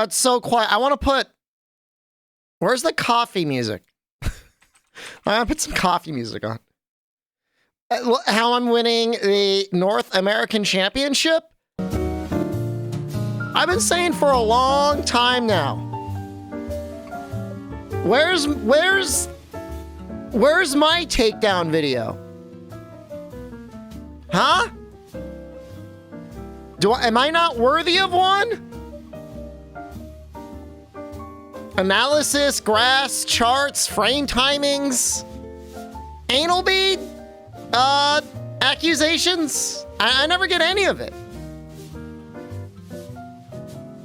It's so quiet. I want to put... Where's the coffee music? I want to put some coffee music on. How I'm winning the North American Championship? I've been saying for a long time now. Where's my takedown video? Huh? Am I not worthy of one? Analysis, graphs, charts, frame timings, anal bead, accusations. I never get any of it.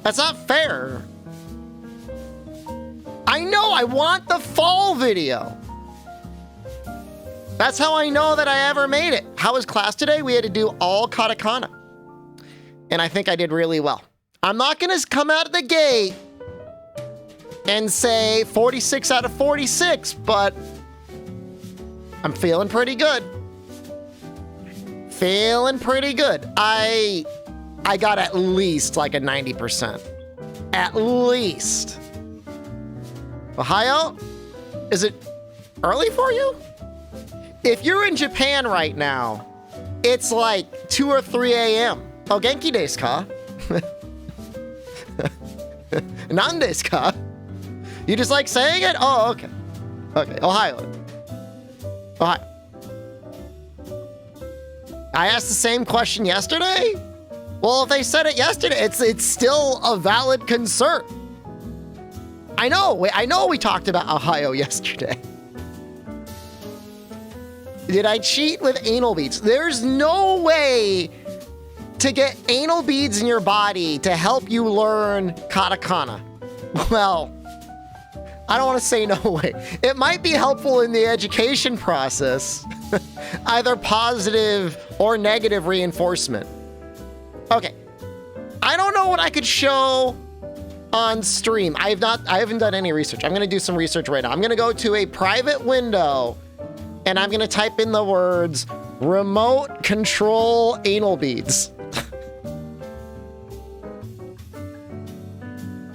That's not fair. I know, I want the fall video. That's how I know that I ever made it. How was class today? We had to do all katakana. And I think I did really well. I'm not gonna come out of the gate and say 46 out of 46, but I'm feeling pretty good. Feeling pretty good. I got at least like a 90%. At least. Ohio? Is it early for you? If you're in Japan right now, it's like 2 or 3 a.m. Oh, genki desu ka? Nan desu ka? You just like saying it? Oh, okay. Okay, Ohio. Ohio. I asked the same question yesterday? Well, if they said it yesterday, it's still a valid concern. I know we talked about Ohio yesterday. Did I cheat with anal beads? There's no way to get anal beads in your body to help you learn katakana. Well, I don't want to say no way. It might be helpful in the education process, either positive or negative reinforcement. Okay, I don't know what I could show on stream. I haven't done any research. I'm gonna do some research right now. I'm gonna go to a private window and I'm gonna type in the words remote control anal beads.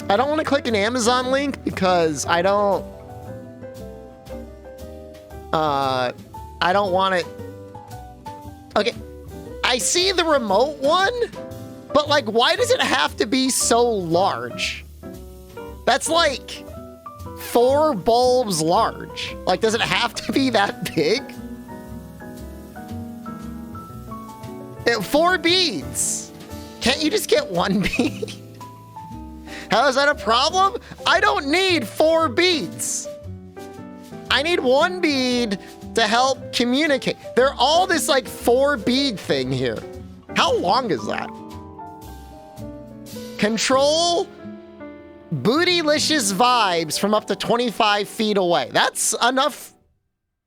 I don't want to click an Amazon link because I don't want it. Okay, I see the remote one, but like, why does it have to be so large? That's like 4 bulbs large. Like, does it have to be that big? 4 beads. Can't you just get 1 bead? How is that a problem? I don't need 4 beads. I need 1 bead to help communicate. They're all this like 4 bead thing here. How long is that? Control bootylicious vibes from up to 25 feet away. That's enough.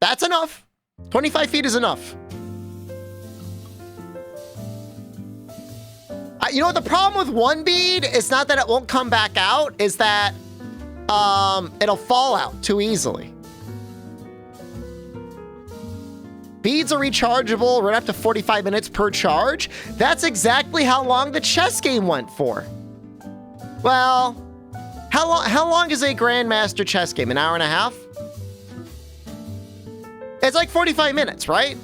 That's enough. 25 feet is enough. You know what the problem with 1 bead is not that it won't come back out, is that it'll fall out too easily. Beads are rechargeable, run up to 45 minutes per charge. That's exactly how long the chess game went for. Well, how long is a Grandmaster chess game? An hour and a half? It's like 45 minutes, right?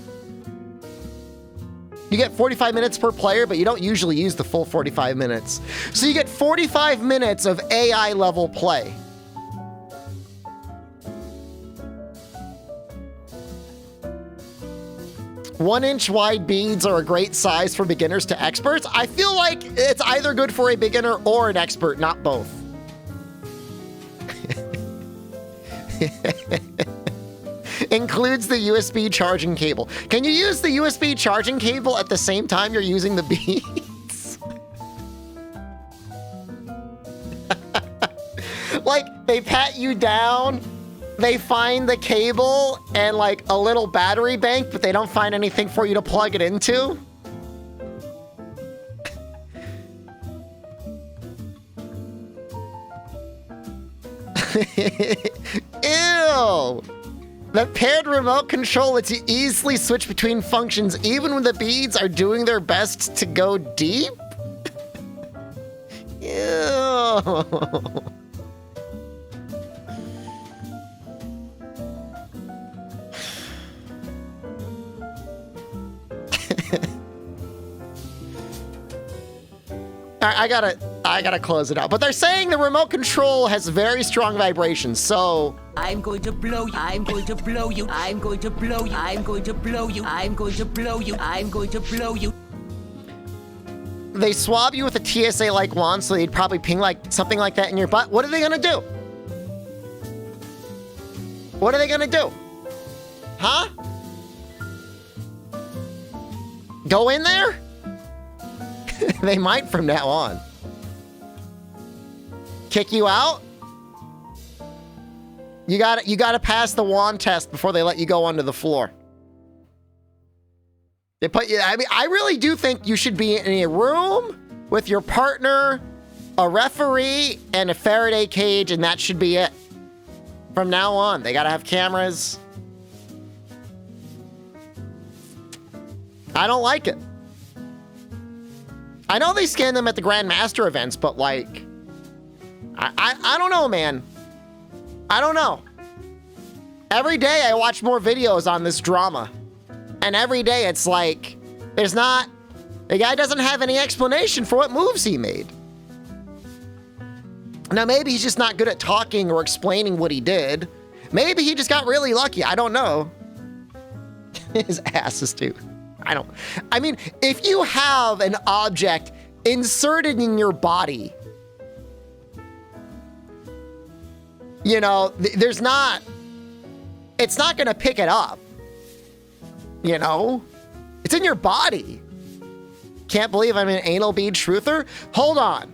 You get 45 minutes per player, but you don't usually use the full 45 minutes. So you get 45 minutes of AI level play. One-inch wide beads are a great size for beginners to experts. I feel like it's either good for a beginner or an expert, not both. Includes the USB charging cable. Can you use the USB charging cable at the same time you're using the beads? Like, they pat you down, they find the cable and like a little battery bank, but they don't find anything for you to plug it into? Ew! The paired remote control lets you easily switch between functions even when the beads are doing their best to go deep? Ew. no. I gotta close it out. But they're saying the remote control has very strong vibrations, so I'm going to blow you. I'm going to blow you. I'm going to blow you. I'm going to blow you. I'm going to blow you. I'm going to blow you. They swab you with a TSA-like wand, so they'd probably ping like something like that in your butt. What are they gonna do? What are they gonna do? Huh? Go in there? They might from now on. Kick you out? You gotta pass the wand test before they let you go onto the floor. They put you, I mean, I really do think you should be in a room with your partner, a referee, and a Faraday cage, and that should be it. From now on, they gotta have cameras. I don't like it. I know they scan them at the Grandmaster events, but like, I don't know, man. I don't know. Every day I watch more videos on this drama. And every day it's like, the guy doesn't have any explanation for what moves he made. Now maybe he's just not good at talking or explaining what he did. Maybe he just got really lucky, I don't know. His ass is too. I mean, if you have an object inserted in your body, you know, it's not gonna pick it up. You know? It's in your body. Can't believe I'm an anal bead truther? Hold on.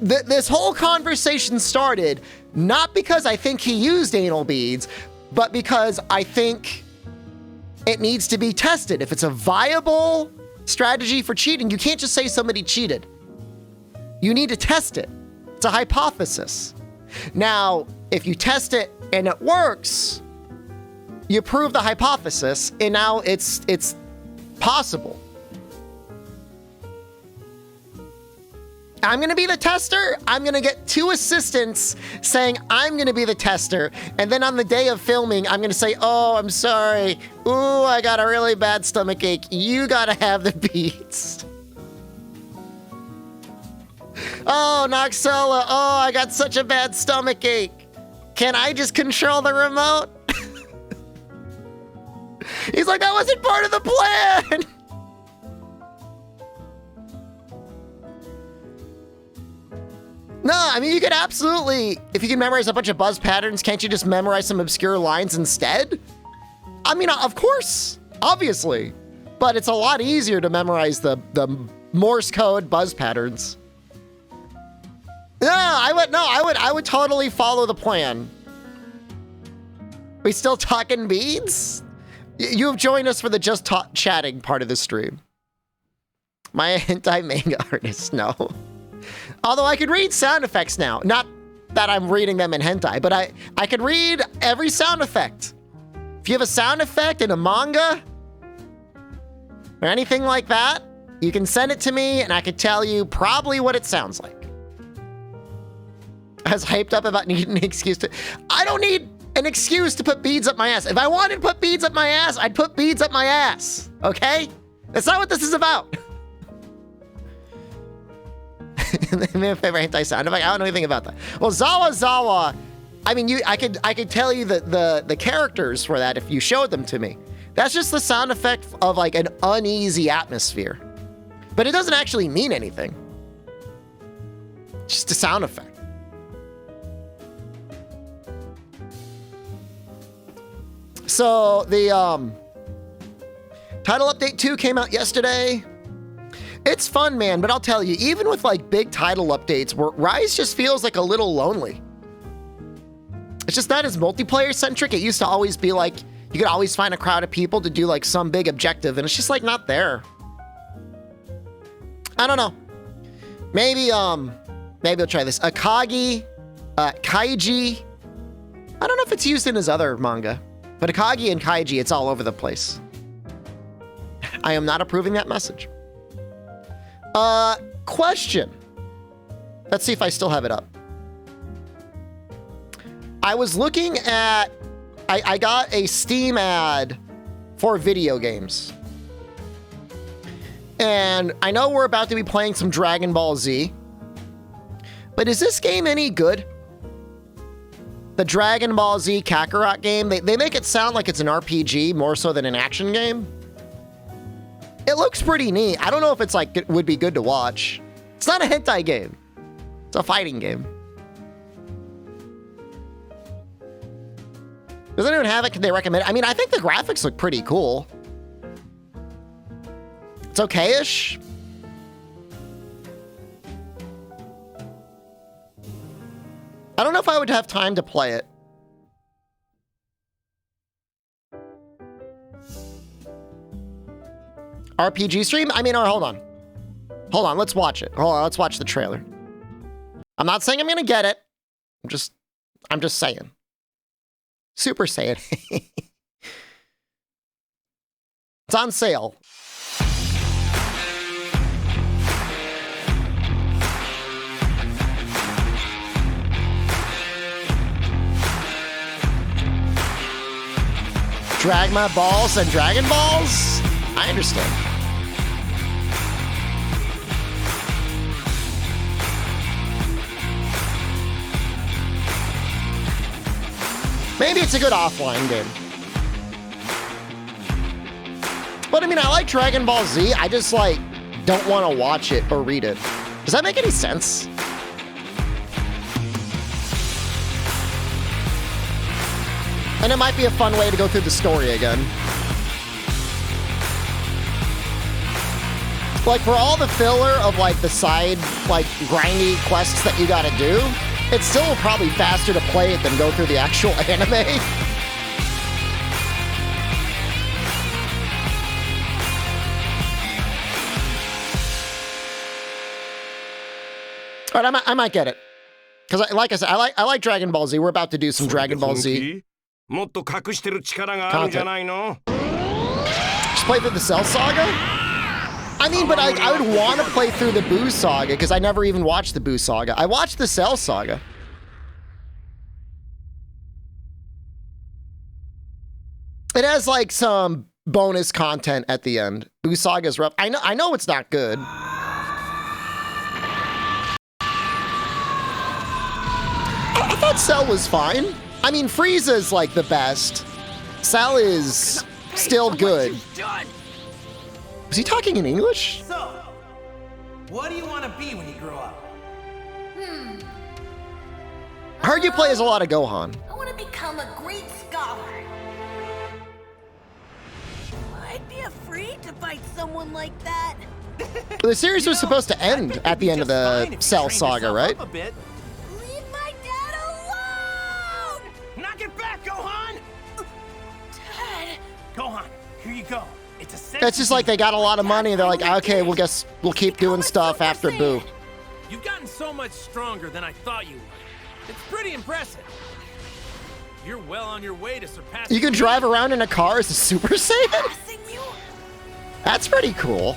This whole conversation started not because I think he used anal beads, but because I think it needs to be tested. If it's a viable strategy for cheating, you can't just say somebody cheated. You need to test it. It's a hypothesis. Now, if you test it and it works, you prove the hypothesis, and now it's possible. I'm gonna be the tester. I'm gonna get 2 assistants saying I'm gonna be the tester. And then on the day of filming, I'm gonna say, oh, I'm sorry. Ooh, I got a really bad stomach ache. You gotta have the beats. Oh, Noxella. Oh, I got such a bad stomach ache. Can I just control the remote? He's like, that wasn't part of the plan. No, I mean, you could absolutely, if you can memorize a bunch of buzz patterns, can't you just memorize some obscure lines instead? I mean, of course, obviously, but it's a lot easier to memorize the Morse code buzz patterns. I would totally follow the plan. We still talking beads? You have joined us for the just chatting part of the stream. My hentai manga artist, no. Although I could read sound effects now. Not that I'm reading them in hentai, but I could read every sound effect. If you have a sound effect in a manga or anything like that, you can send it to me and I could tell you probably what it sounds like. I was hyped up about needing an excuse to... I don't need an excuse to put beads up my ass. If I wanted to put beads up my ass, I'd put beads up my ass, okay? That's not what this is about. My favorite hentai sound effect. I don't know anything about that. Well, Zawa. I mean, I could tell you the characters for that if you showed them to me. That's just the sound effect of like an uneasy atmosphere, but it doesn't actually mean anything. It's just a sound effect. So the title update 2 came out yesterday. It's fun, man, but I'll tell you, even with like big title updates, Rise just feels like a little lonely. It's just not as multiplayer centric. It used to always be like, you could always find a crowd of people to do like some big objective, and it's just like not there. I don't know. Maybe I'll try this. Akagi, Kaiji. I don't know if it's used in his other manga, but Akagi and Kaiji, it's all over the place. I am not approving that message. Question. Let's see if I still have it up. I was looking at... I got a Steam ad for video games. And I know we're about to be playing some Dragon Ball Z. But is this game any good? The Dragon Ball Z Kakarot game, they make it sound like it's an RPG more so than an action game. It looks pretty neat. I don't know if it's like, it would be good to watch. It's not a hentai game. It's a fighting game. Does anyone have it? Can they recommend it? I mean, I think the graphics look pretty cool. It's okay-ish. I don't know if I would have time to play it. RPG stream? I mean, or hold on. Hold on, let's watch it. Hold on, let's watch the trailer. I'm not saying I'm gonna get it. I'm just saying. Super Saiyan. It's on sale. Drag my balls and Dragon Balls? I understand. Maybe it's a good offline game. But I mean, I like Dragon Ball Z. I just like don't want to watch it or read it. Does that make any sense? And it might be a fun way to go through the story again. Like for all the filler of like the side, like grindy quests that you gotta do, it's still probably faster to play it than go through the actual anime. All right, I might get it. Because like I said, I like Dragon Ball Z. We're about to do some Dragon Ball Z. Just play through the Cell Saga? I mean, but I would want to play through the Boo Saga because I never even watched the Boo Saga. I watched the Cell Saga. It has like some bonus content at the end. Boo Saga's rough. I know it's not good. I thought Cell was fine. I mean, Frieza's like the best. Cell is still good. Was he talking in English? So, what do you want to be when you grow up? I heard you play as a lot of Gohan. I want to become a great scholar. I'd be afraid to fight someone like that. The series was supposed to end at the end of the Cell Saga, right? Leave my dad alone! Knock it back, Gohan! Dad! Gohan, here you go. It's a It's just like they got a lot of money and they're like, okay, we'll keep doing stuff after Boo. You've gotten so much stronger than I thought you would. It's pretty impressive. You're well on your way to surpassing. You can drive around in a car as a Super Saiyan? Passing you? That's pretty cool.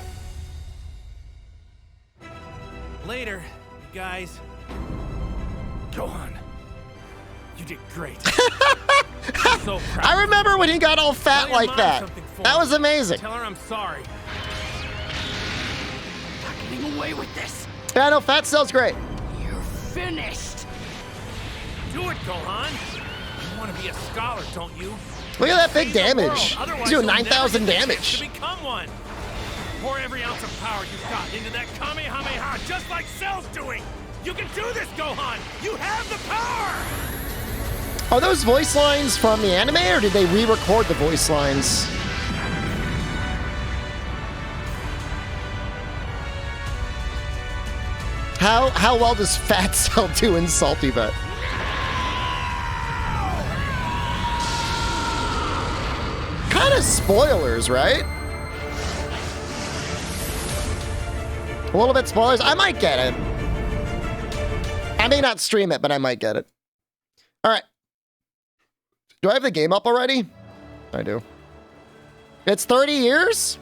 Later, you guys. Gohan, you did great. I'm so proud. I remember when he got all fat Tell your like mom that. something for That me. was amazing. Tell her I'm sorry. Not getting away with this. Yeah, no, Fat Cell's great. You're finished. Do it, Gohan. You want to be a scholar, don't you? Look at that big Save the world, damage. otherwise He's doing you'll never 9,000 get the chance damage. To become one. Pour every ounce of power you've got into that Kamehameha, just like Cell's doing. You can do this, Gohan. You have the power. Are those voice lines from the anime, or did they re-record the voice lines? How well does Fat Cell do in Salty Butt? Kind of spoilers, right? A little bit spoilers. I might get it. I may not stream it, but I might get it. All right. Do I have the game up already? I do. It's 30 years?